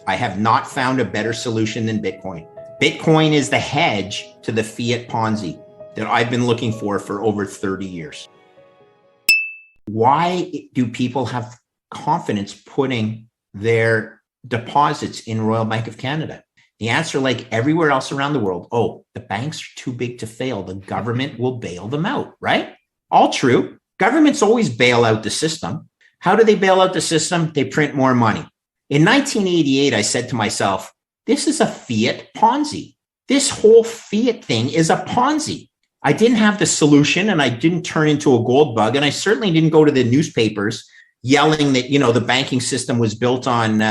I have not found a better solution than Bitcoin. Bitcoin is the hedge to the fiat Ponzi that I've been looking for over 30 years. Why do people have confidence putting their deposits in Royal Bank of Canada? The answer, like everywhere else around the world, the banks are too big to fail. The government will bail them out, right? All true. Governments always bail out the system. How do they bail out the system? They print more money. In 1988, I said to myself, this is a fiat Ponzi. This whole fiat thing is a Ponzi. I didn't have the solution and I didn't turn into a gold bug. And I certainly didn't go to the newspapers yelling that, the banking system was built on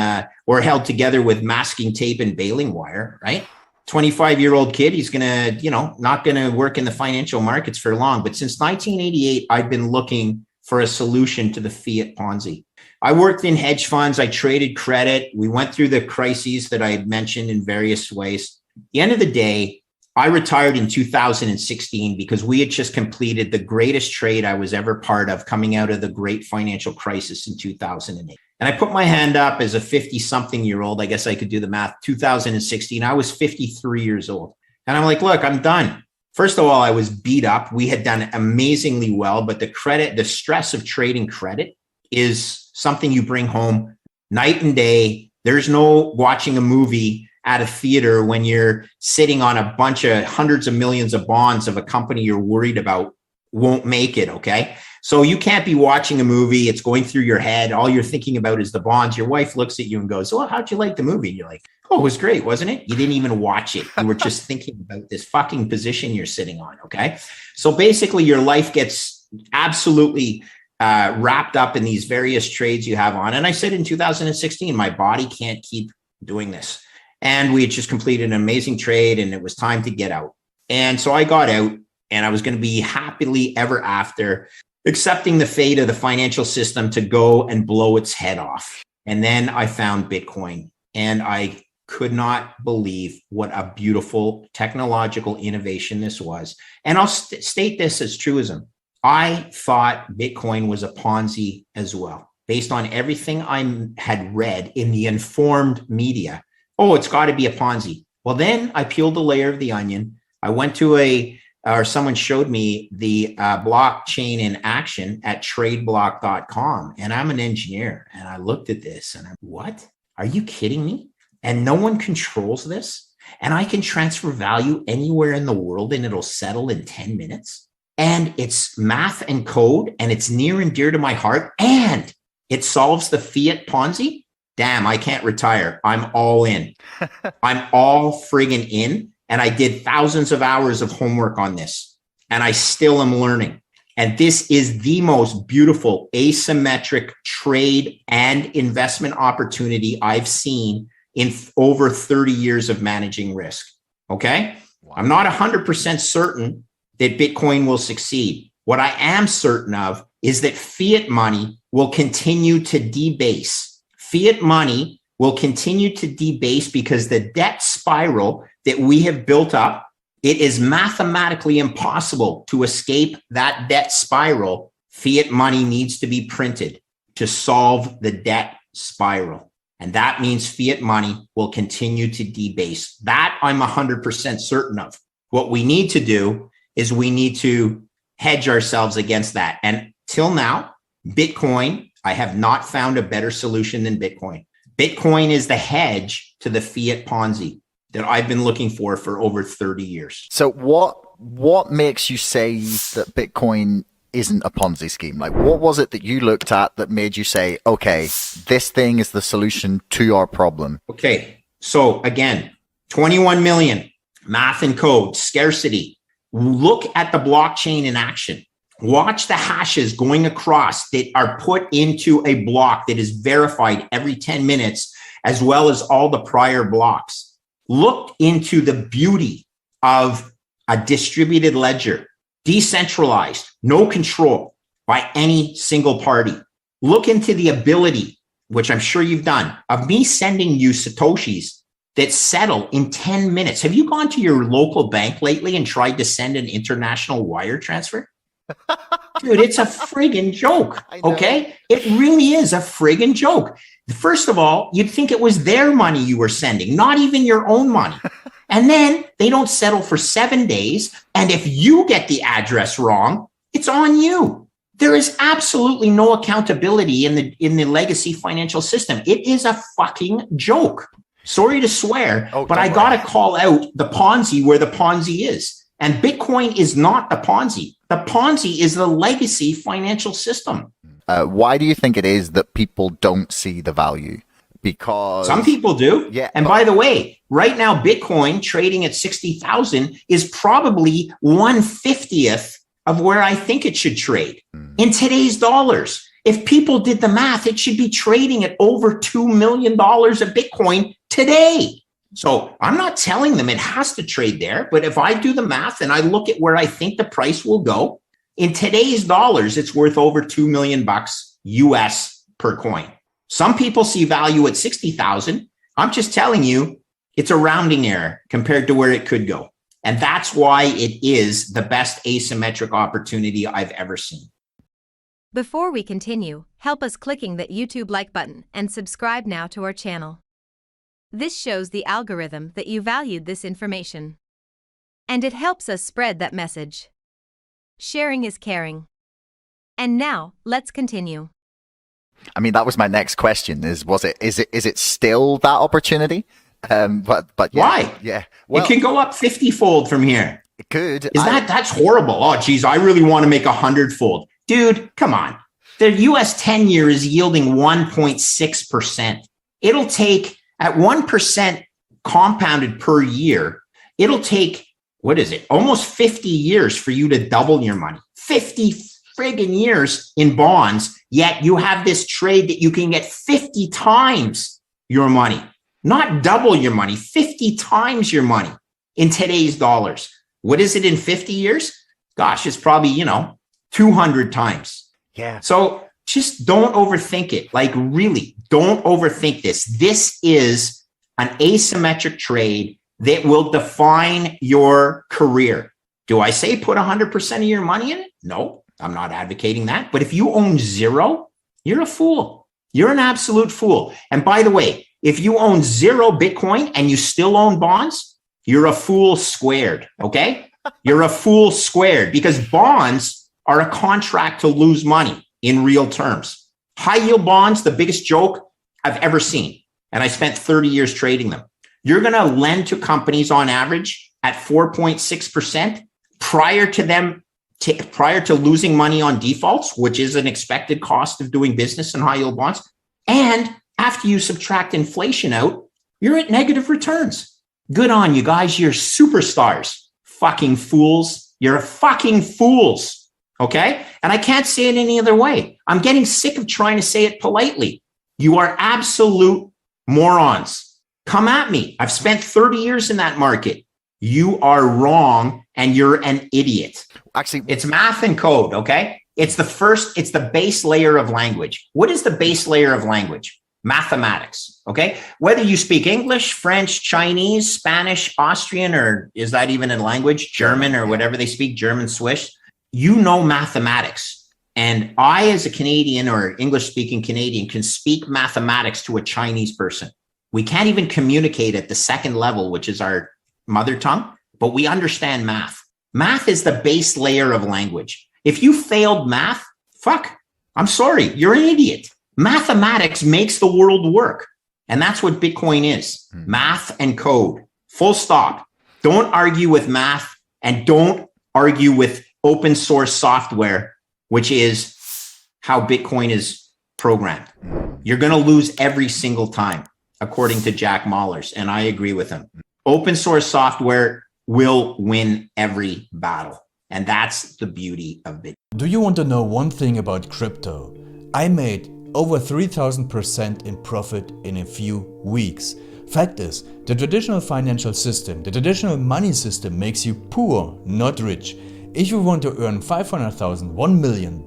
or held together with masking tape and baling wire, right? 25-year-old kid, he's going to, not going to work in the financial markets for long. But since 1988, I've been looking for a solution to the fiat Ponzi. I worked in hedge funds. I traded credit. We went through the crises that I had mentioned in various ways. At the end of the day, I retired in 2016 because we had just completed the greatest trade I was ever part of coming out of the great financial crisis in 2008. And I put my hand up as a 50-something-year-old. I guess I could do the math. 2016, I was 53 years old. And I'm like, look, I'm done. First of all, I was beat up. We had done amazingly well, but the stress of trading credit is something you bring home night and day. There's no watching a movie at a theater when you're sitting on a bunch of hundreds of millions of bonds of a company you're worried about won't make it, okay? So you can't be watching a movie. It's going through your head. All you're thinking about is the bonds. Your wife looks at you and goes, well, how'd you like the movie? And you're like, oh, it was great, wasn't it? You didn't even watch it. You were just thinking about this fucking position you're sitting on, okay? So basically your life gets absolutely wrapped up in these various trades you have on. And I said in 2016, my body can't keep doing this. And we had just completed an amazing trade and it was time to get out. And so I got out and I was going to be happily ever after accepting the fate of the financial system to go and blow its head off. And then I found Bitcoin and I could not believe what a beautiful technological innovation this was. And I'll state this as truism. I thought Bitcoin was a Ponzi as well, based on everything I had read in the informed media. It's got to be a Ponzi. Well, then I peeled a layer of the onion. I went to someone showed me the blockchain in action at tradeblock.com. And I'm an engineer. And I looked at this and I'm, what? Are you kidding me? And no one controls this. And I can transfer value anywhere in the world and it'll settle in 10 minutes. And it's math and code and it's near and dear to my heart. And it solves the fiat Ponzi. Damn, I can't retire. I'm all in. I'm all friggin' in. And I did thousands of hours of homework on this. And I still am learning. And this is the most beautiful asymmetric trade and investment opportunity I've seen in over 30 years of managing risk. Okay? Wow. I'm not 100% certain that Bitcoin will succeed. What I am certain of is that fiat money will continue to debase. Fiat money will continue to debase because the debt spiral that we have built up, it is mathematically impossible to escape that debt spiral. Fiat money needs to be printed to solve the debt spiral. And that means fiat money will continue to debase. That I'm 100% certain of. What we need to do is we need to hedge ourselves against that. And till now, Bitcoin, I have not found a better solution than Bitcoin. Bitcoin is the hedge to the fiat Ponzi that I've been looking for over 30 years. So what makes you say that Bitcoin isn't a Ponzi scheme? Like, what was it that you looked at that made you say, okay, this thing is the solution to our problem? Okay. So again, 21 million, math and code, scarcity. Look at the blockchain in action. Watch the hashes going across that are put into a block that is verified every 10 minutes, as well as all the prior blocks. Look into the beauty of a distributed ledger, decentralized, no control by any single party. Look into the ability, which I'm sure you've done, of me sending you Satoshis that settle in 10 minutes. Have you gone to your local bank lately and tried to send an international wire transfer? Dude, it's a friggin' joke, okay? It really is a friggin' joke. First of all, you'd think it was their money you were sending, not even your own money. And then they don't settle for 7 days. And if you get the address wrong, it's on you. There is absolutely no accountability in the legacy financial system. It is a fucking joke. Sorry to swear, but I got to call out the Ponzi where the Ponzi is. And Bitcoin is not the Ponzi. The Ponzi is the legacy financial system. Why do you think it is that people don't see the value? Because some people do. Yeah. And by the way, right now, Bitcoin trading at 60,000 is probably 1/50th of where I think it should trade in today's dollars. If people did the math, it should be trading at over $2 million of Bitcoin today. So I'm not telling them it has to trade there, but if I do the math and I look at where I think the price will go, in today's dollars, it's worth over $2 million US per coin. Some people see value at 60,000. I'm just telling you, it's a rounding error compared to where it could go. And that's why it is the best asymmetric opportunity I've ever seen. Before we continue, help us clicking that YouTube like button and subscribe now to our channel. This shows the algorithm that you valued this information. And it helps us spread that message. Sharing is caring. And now, let's continue. I mean, that was my next question: is it still that opportunity? But yeah, why? Yeah, well, it can go up 50-fold from here. It could. That's horrible. Oh, geez, I really want to make 100-fold, dude. Come on, the U.S. 10-year is yielding 1.6%. It'll take at 1% compounded per year. It'll take almost 50 years for you to double your money. 50 friggin' years in bonds, yet you have this trade that you can get 50 times your money, not double your money, 50 times your money in today's dollars. What is it in 50 years? Gosh, it's probably, 200 times. Yeah. So just don't overthink it. Like, really, don't overthink this. This is an asymmetric trade that will define your career. Do I say put 100% of your money in it? No. I'm not advocating that. But if you own zero, you're a fool. You're an absolute fool. And by the way, if you own zero Bitcoin and you still own bonds, you're a fool squared. Okay? You're a fool squared because bonds are a contract to lose money in real terms. High yield bonds, the biggest joke I've ever seen. And I spent 30 years trading them. You're going to lend to companies on average at 4.6% prior to losing money on defaults, which is an expected cost of doing business in high yield bonds. And after you subtract inflation out, you're at negative returns. Good on you guys. You're superstars. Fucking fools. You're fucking fools. Okay? And I can't say it any other way. I'm getting sick of trying to say it politely. You are absolute morons. Come at me. I've spent 30 years in that market. You are wrong and you're an idiot. Actually, it's math and code, okay? It's the base layer of language. What is the base layer of language? Mathematics, okay? Whether you speak English, French, Chinese, Spanish, Austrian, or is that even a language? German or whatever they speak, German, Swiss, you know mathematics. And I, as a Canadian or English-speaking Canadian, can speak mathematics to a Chinese person. We can't even communicate at the second level, which is our mother tongue, but we understand math. Math is the base layer of language. If you failed math, I'm sorry, you're an idiot. Mathematics makes the world work. And that's what Bitcoin is. Math and code. Full stop. Don't argue with math and don't argue with open source software, which is how Bitcoin is programmed. You're going to lose every single time, according to Jack Mallers, and I agree with him. Open source software will win every battle. And that's the beauty of Bitcoin. Do you want to know one thing about crypto? I made over 3,000% in profit in a few weeks. Fact is, the traditional financial system, the traditional money system makes you poor, not rich. If you want to earn $500,000, $1 million,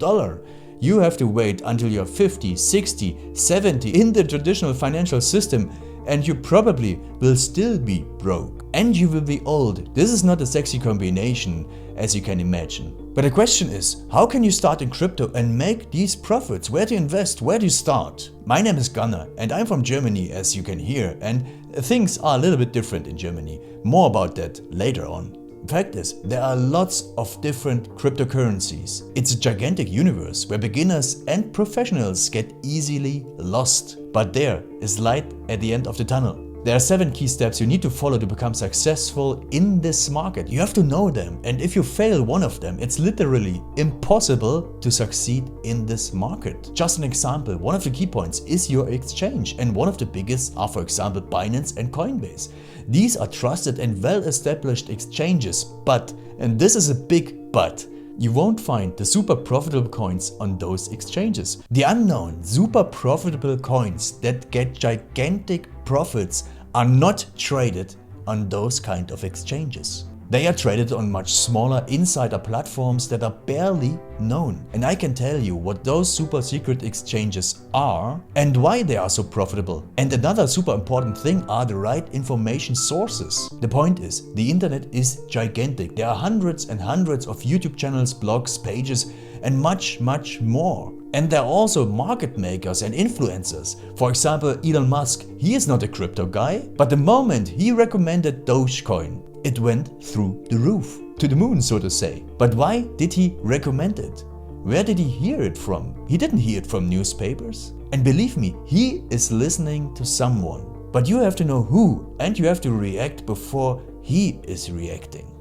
you have to wait until you're 50, 60, 70 in the traditional financial system, and you probably will still be broke. And you will be old. This is not a sexy combination, as you can imagine. But the question is, how can you start in crypto and make these profits? Where to invest? Where to start? My name is Gunnar and I'm from Germany, as you can hear, and things are a little bit different in Germany. More about that later on. Fact is, there are lots of different cryptocurrencies. It's a gigantic universe where beginners and professionals get easily lost. But there is light at the end of the tunnel. There are 7 key steps you need to follow to become successful in this market. You have to know them, and if you fail one of them, it's literally impossible to succeed in this market. Just an example, one of the key points is your exchange, and one of the biggest are, for example, Binance and Coinbase. These are trusted and well-established exchanges, but, and this is a big but, you won't find the super profitable coins on those exchanges. The unknown super profitable coins that get gigantic profits are not traded on those kind of exchanges. They are traded on much smaller insider platforms that are barely known. And I can tell you what those super secret exchanges are and why they are so profitable. And another super important thing are the right information sources. The point is, the internet is gigantic. There are hundreds and hundreds of YouTube channels, blogs, pages, and much more. And there are also market makers and influencers. For example, Elon Musk, he is not a crypto guy, but the moment he recommended Dogecoin, it went through the roof, to the moon, so to say. But why did he recommend it? Where did he hear it from? He didn't hear it from newspapers. And believe me, he is listening to someone. But you have to know who, and you have to react before he is reacting.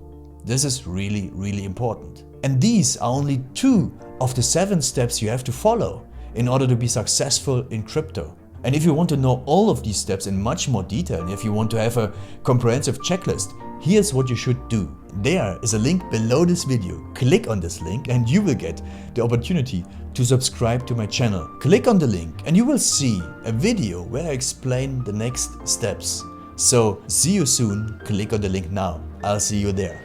This is really, really important. And these are only 2 of the 7 steps you have to follow in order to be successful in crypto. And if you want to know all of these steps in much more detail, and if you want to have a comprehensive checklist, here's what you should do. There is a link below this video. Click on this link and you will get the opportunity to subscribe to my channel. Click on the link and you will see a video where I explain the next steps. So see you soon. Click on the link now. I'll see you there.